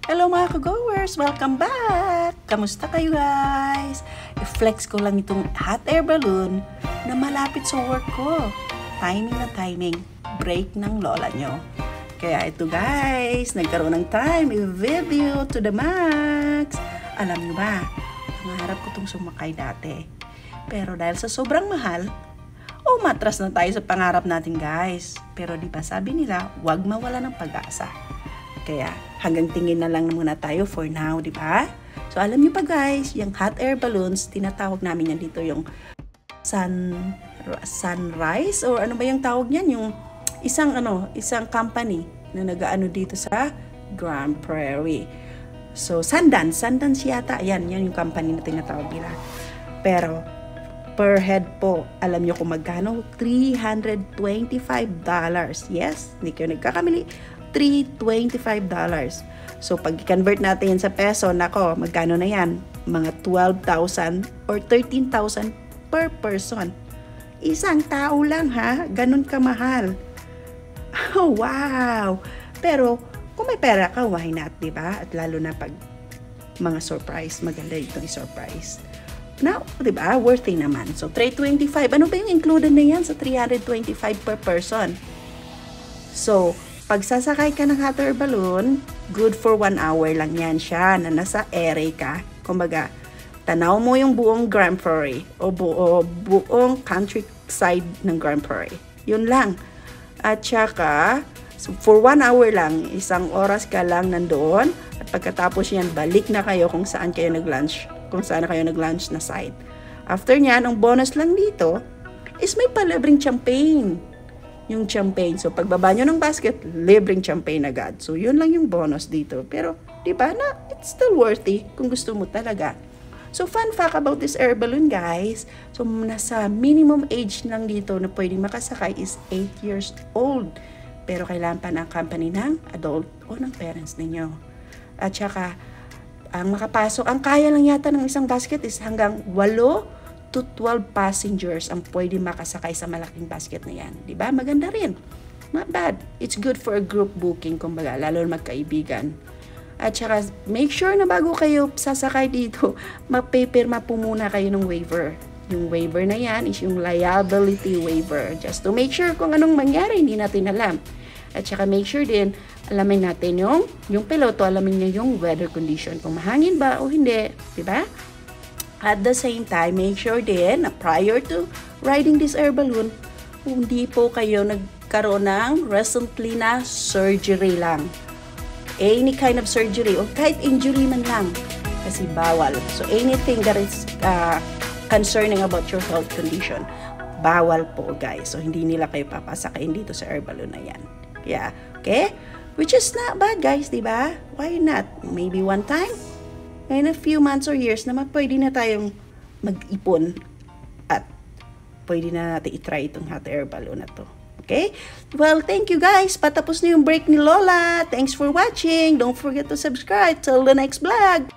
Hello mga ka-goers! Welcome back! Kamusta kayo guys? I-flex ko lang itong hot air balloon na malapit sa work ko. Timing na timing. Break ng lola nyo. Kaya ito guys, nagkaroon ng time i-video to the max. Alam nyo ba, pangarap ko itong sumakay dati. Pero dahil sa sobrang mahal, matras na tayo sa pangarap natin guys. Pero di ba sabi nila, huwag mawala ng pag-asa. Kaya hanggang tingin na lang muna tayo for now, di ba? So alam niyo pa guys, yung hot air balloons, tinatawag namin yan dito yung sunrise or ano ba yung tawag niyan? Yung isang company na nag-aano dito sa Grand Prairie. So Sundance yata. Yan yung company na tinatawag nila. Pero per head po, alam niyo kung magkano? $325. Yes, hindi kayo nagkakamali. $325. So, pag i-convert natin yan sa peso, nako, magkano na yan? Mga 12,000 or 13,000 per person. Isang tao lang ha? Ganun kamahal. Oh, wow! Pero, kung may pera ka, why not, diba? At lalo na pag mga surprise, maganda itong surprise. Now, diba? Worthy naman. So, $325. Ano ba yung included na yan sa $325 per person? So, pag sasakay ka ng hot air balloon, good for 1 hour lang yan siya na nasa ere ka. Kumbaga, tanaw mo yung buong Grand Prairie o buong countryside ng Grand Prairie. Yun lang. At saka, so for 1 hour lang, 1 oras ka lang nandoon. At pagkatapos yan, balik na kayo kung saan kayo nag-lunch. Kung saan kayo nag-lunch na site. After nyan, ang bonus lang dito is may palibreng champagne. Yung champagne. So, pagbaba nyo ng basket, libreng champagne agad. So, yun lang yung bonus dito. Pero, di ba na, it's still worthy kung gusto mo talaga. So, fun fact about this air balloon, guys. So, nasa minimum age lang dito na pwede makasakay is 8 years old. Pero, kailangan pa ng company ng adult o ng parents ninyo. At saka, ang makapasok, ang kaya lang yata ng isang basket is hanggang 8 to 12 passengers ang pwede makasakay sa malaking basket na yan. Diba? Maganda rin. Not bad. It's good for a group booking, kumbaga, lalo na magkaibigan. At saka, make sure na bago kayo sasakay dito, mapipirma po muna kayo ng waiver. Yung waiver na yan is yung liability waiver. Just to make sure kung anong mangyari, hindi natin alam. At saka, make sure din, alamin natin yung piloto, alamin niya yung weather condition. Kung mahangin ba o hindi. Diba? At the same time, make sure din na prior to riding this air balloon, hindi po kayo nagkaroon ng recently na surgery lang. Any kind of surgery o kahit injury man lang. Kasi bawal. So anything that is concerning about your health condition, bawal po guys. So hindi nila kayo papasakayin dito sa air balloon na yan. Yeah. Okay? Which is not bad guys, diba? Why not? Maybe one time? In a few months or years naman, pwede na tayong mag-ipon at pwede na natin itry itong hot air balloon na to. Okay? Well, thank you guys. Patapos na yung break ni Lola. Thanks for watching. Don't forget to subscribe. Till the next vlog.